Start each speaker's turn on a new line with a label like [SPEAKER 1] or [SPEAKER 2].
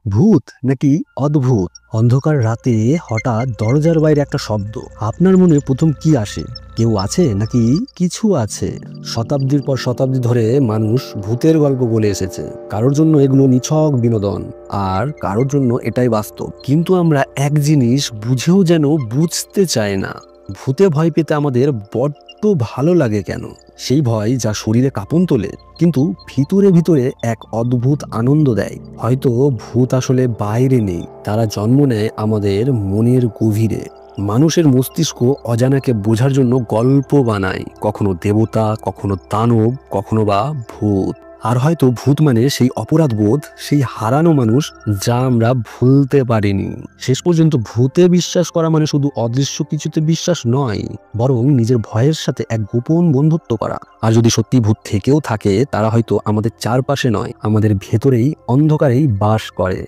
[SPEAKER 1] ভূত নাকি অদ্ভুত? অন্ধকার রাতে হঠাৎ দরজার বাইরে একটা শব্দ, আপনার মনে প্রথম কি আসে? কেউ আছে নাকি কিছু আছে? শতাব্দীর পর শতাব্দী ধরে মানুষ ভূতের গল্প বলে এসেছে। কারোর জন্য এগুলো নিছক বিনোদন, আর কারোর জন্য এটাই বাস্তব। কিন্তু আমরা এক জিনিস বুঝেও যেন বুঝতে চাই না, ভূতে ভয় পেতে আমাদের বড্ড ভালো লাগে কেন? সেই ভয় যা শরীরে কাঁপন তোলে, কিন্তু ভিতরে ভিতরে এক অদ্ভুত আনন্দ দেয়। হয়তো ভূত আসলে বাইরে নেই, তারা জন্ম নেয় আমাদের মনের গভীরে। মানুষের মস্তিষ্ক অজানাকে বোঝার জন্য গল্প বানায়, কখনো দেবতা, কখনো দানব, কখনো বা ভূত। আর হয়তো ভূত মানে সেই অপরাধ বোধ, সেই হারানো মানুষ যা আমরা ভুলতে পারিনি। শেষ পর্যন্ত ভূতে বিশ্বাস করা মানে শুধু অদৃশ্য কিছুতে বিশ্বাস নয়, বরং নিজের ভয়ের সাথে এক গোপন বন্ধুত্ব করা। আর যদি সত্যি ভূত থেকেও থাকে, তারা হয়তো আমাদের চারপাশে নয়, আমাদের ভেতরেই অন্ধকারেই বাস করে।